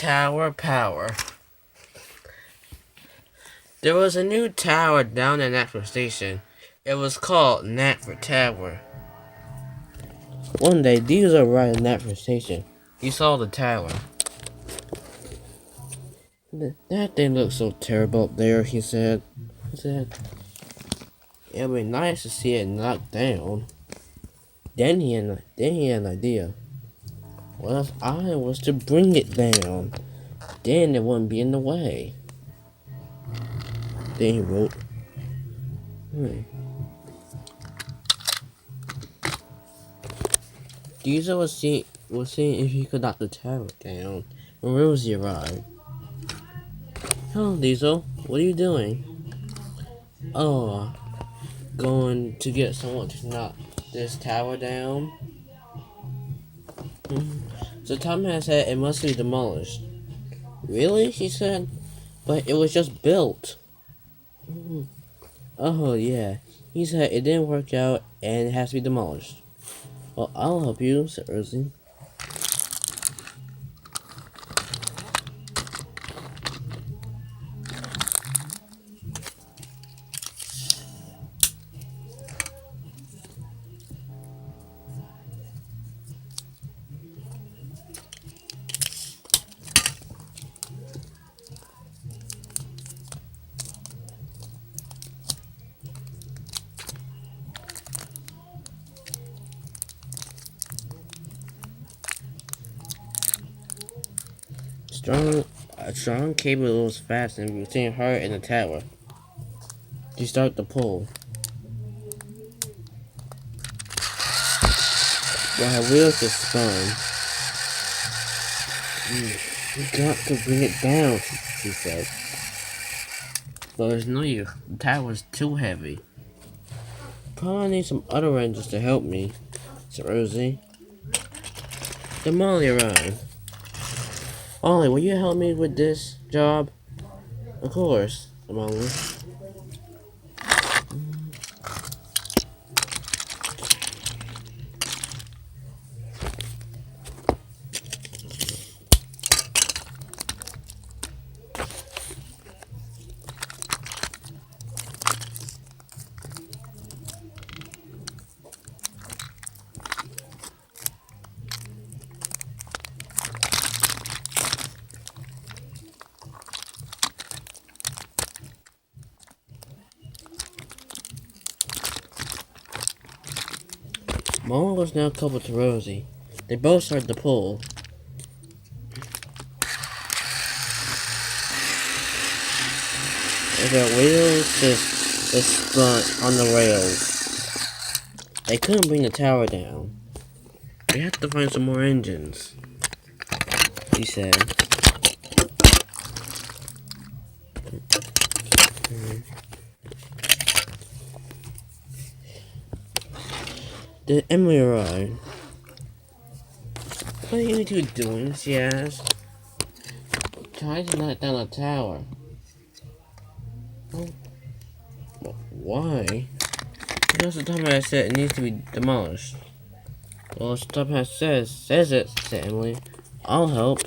Tower Power. There was a new tower down at Natford Station. It was called Natford Tower. One day, Disesl arrived at Natford Station. He saw the tower. That thing looks so terrible up there, he said. It would be nice to see it knocked down. Then he had an idea. What if I was to bring it down? Then it wouldn't be in the way. Then he wrote, Disesl was seeing if he could knock the tower down when Rosie arrived. Hello, Disesl. What are you doing? Oh, going to get someone to knock this tower down. So Tomy had said it must be demolished. Really? She said. But it was just built. Oh, yeah. He said it didn't work out and it has to be demolished. Well, I'll help you, said Rosie. A strong cable was fastened between her and the tower. She started to pull. While her wheels just spun. We got to bring it down, she said. But there's no use. The tower's too heavy. Probably need some other engines to help me, said Rosie. Then Molly arrived. Molly, will you help me with this job? Of course, said Molly. Molly was now coupled to Rosie. They both started to pull. And their wheels just spun on the rails. They couldn't bring the tower down. We have to find some more engines, she said. Then Emily arrived. What are you two doing? She asked. Trying to knock down the tower. Why? Because the top hat said it needs to be demolished. Well, the top hat says it, said Emily. I'll help.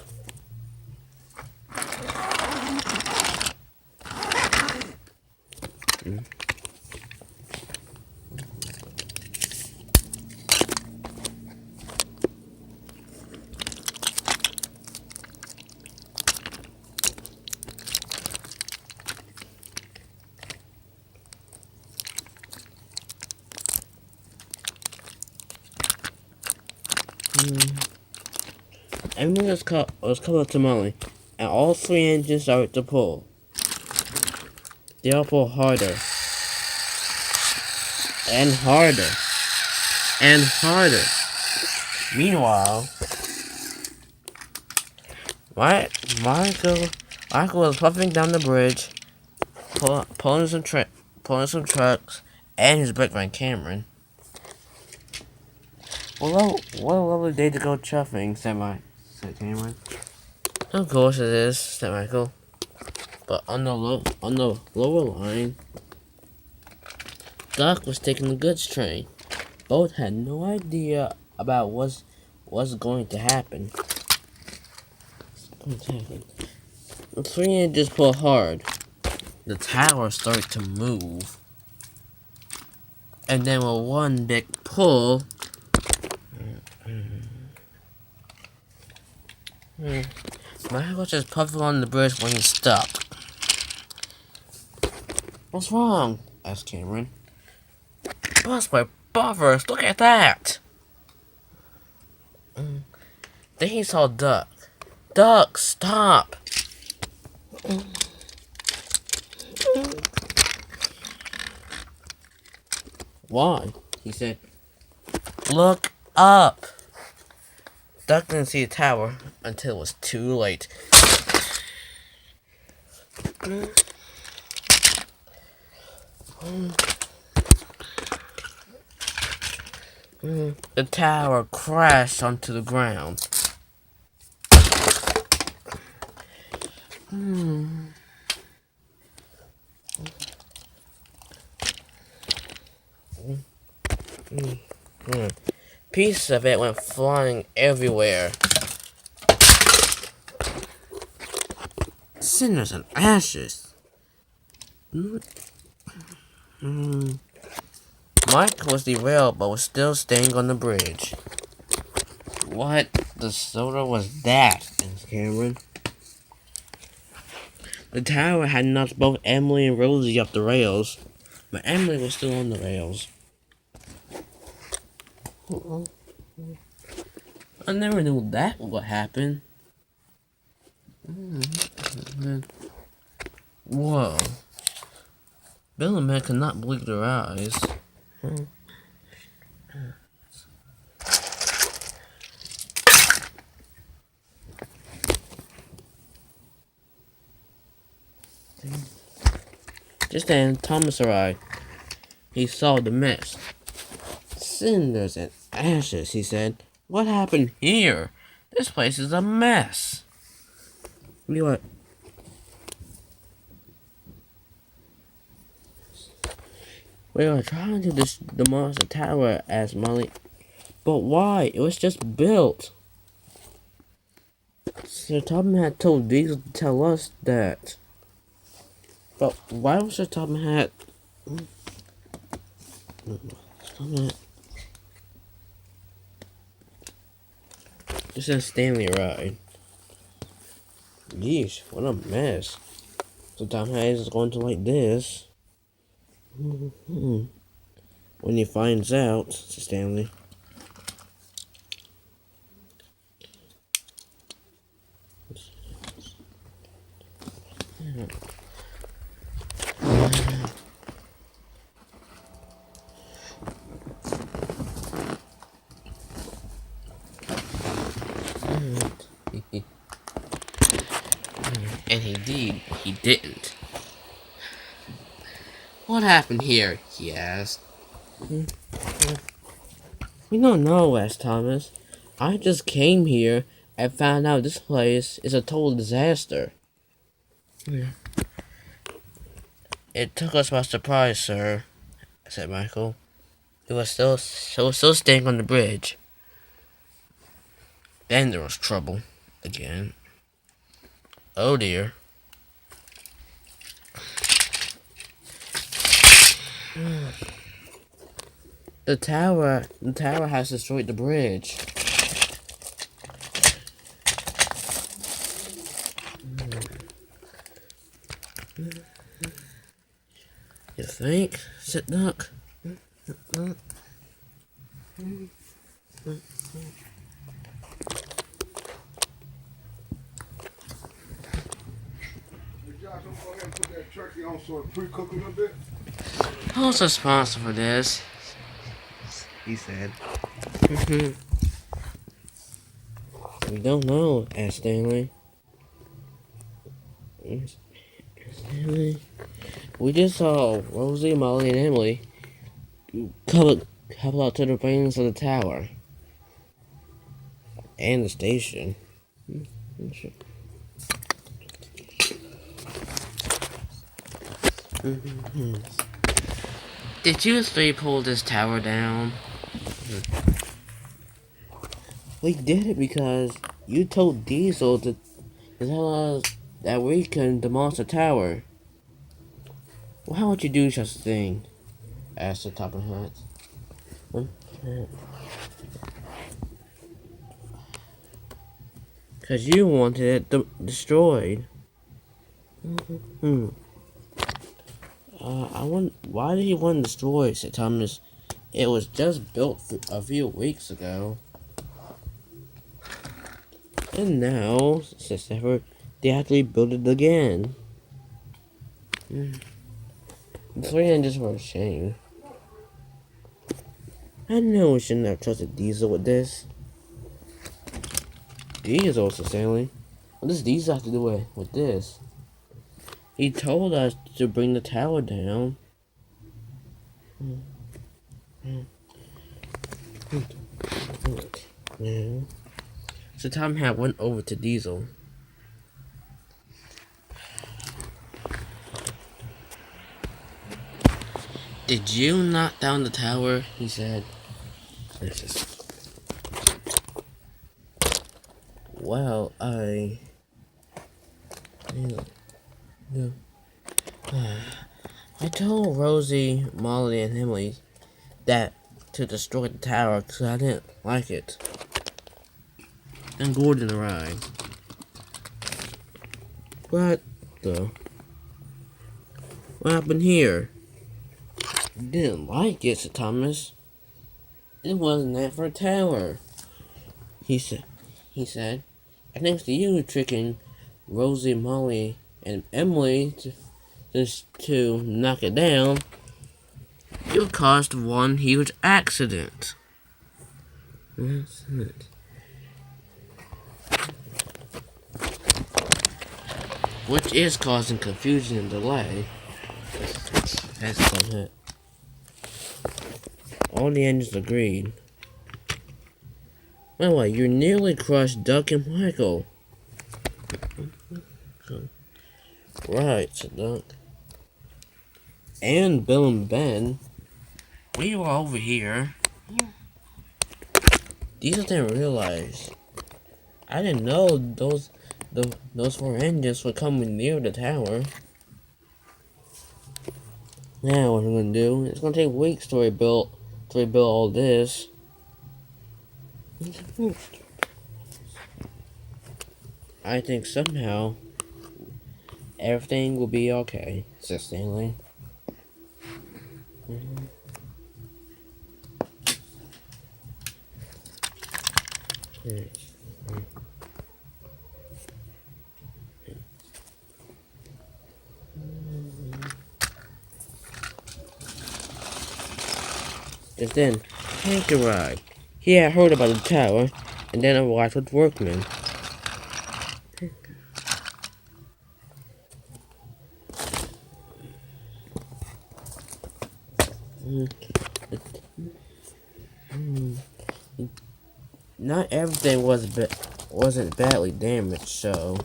Emily was coupled to Molly, and all three engines started to pull. They all pulled harder. And harder. And harder. Meanwhile, Michael was puffing down the bridge, pulling some trucks, and his bike ran Cameron. Well, what a lovely day to go chuffing, said Cameron. Of course it is, said Michael. But on the lower line, Doc was taking the goods train. Both had no idea about what's going to happen. What's happening? The 3 just pull hard. The tower started to move. And then with one big pull, Michael just puffed on the bridge when he stopped. What's wrong? Asked Cameron. Bust my buffers, look at that! Then he saw Duck. Duck, stop! Why? He said. Look up! Duck didn't see the tower until it was too late. The tower crashed onto the ground. Pieces of it went flying everywhere. Cinders and ashes. Mike was derailed but was still staying on the bridge. What the soda was that? Asked Cameron. The tower had knocked both Emily and Rosie off the rails, but Emily was still on the rails. I never knew that would happen. Whoa. Bill and Meg could not believe their eyes. Just then, Thomas arrived. He saw the mess. Cinders and ashes, he said. What happened here? This place is a mess. What? We are trying to demolish the tower, asked Molly. But why? It was just built. Sir Tomy had told Disesl to tell us that. But why was Sir Tomy had... This is Stanley ride. Yeesh, what a mess. So Tom Hayes is going to like this. When he finds out, says Stanley. And he didn't. What happened here? He asked. We don't know, asked Thomas. I just came here and found out this place is a total disaster. It took us by surprise, sir, said Michael. It was still staying on the bridge. Then there was trouble again. Oh dear. The tower has destroyed the bridge. You think? Said Duck. Turkey on so it pre-cook a little bit. Who's responsible for this? He said. We don't know, asked Stanley. We just saw Rosie, Molly, and Emily couple out to the remains of the tower. And the station. Did you three pull this tower down? We did it because you told Disesl to to tell us that we can demolish the tower. Why would you do such a thing? Asked the top of hat. Because you wanted it destroyed. I want. Why did he want to destroy it? Said Thomas. It was just built a few weeks ago. And now, said Stafford, they have to rebuild it again. The three engines were a shame. I know we shouldn't have trusted Disesl with this. Disesl was sailing. What does Disesl have to do with this? He told us to bring the tower down. So Tom had went over to Disesl. Did you knock down the tower? He said. Well, I told Rosie, Molly, and Emily that to destroy the tower because I didn't like it. Then Gordon arrived. What happened here? You didn't like it, said Thomas. It wasn't that for a tower. He said, thanks to you tricking Rosie, Molly, and Emily to knock it down, you caused one huge accident. That's it. Which is causing confusion and delay. That's it. All the engines agreed. Anyway, you nearly crushed Duck and Michael. Right, said Duck. And Bill and Ben. We were over here. These didn't realize. I didn't know those four engines were coming near the tower. Now what I'm gonna do? It's gonna take weeks to rebuild all this. I think somehow everything will be okay, said Stanley. Just then, Hank arrived. He had heard about the tower, and then arrived with workmen. Not everything wasn't badly damaged, so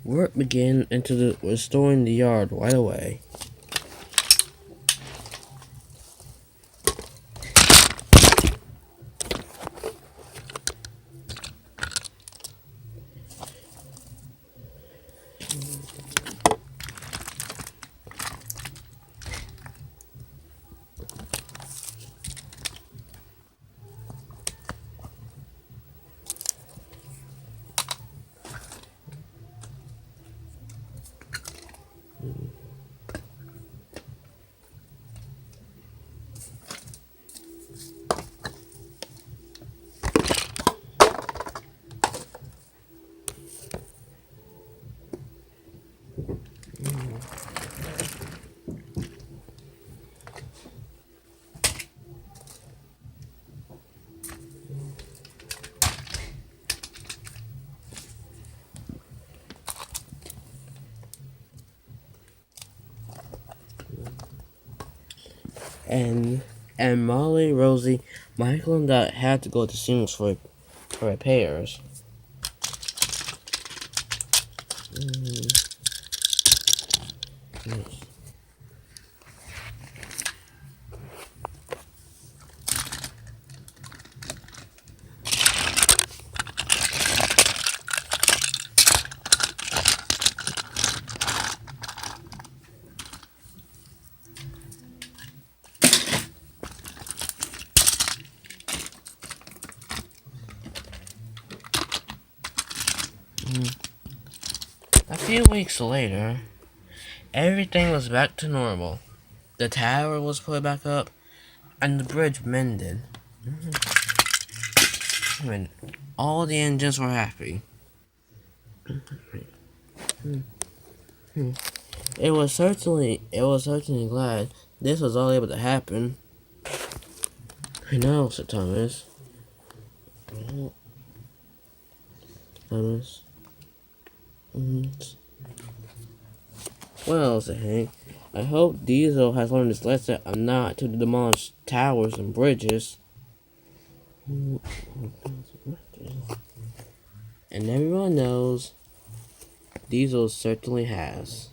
work began into restoring the yard right away. And Molly, Rosie, Michael, and Dot had to go to Seamless for repairs. Yes. A few weeks later, everything was back to normal. The tower was put back up, and the bridge mended. And all the engines were happy. It was certainly glad this was all able to happen. I know, said Thomas. Thomas. Well, said Hank, I hope Disesl has learned his lesson of not to demolish towers and bridges. And everyone knows Disesl certainly has.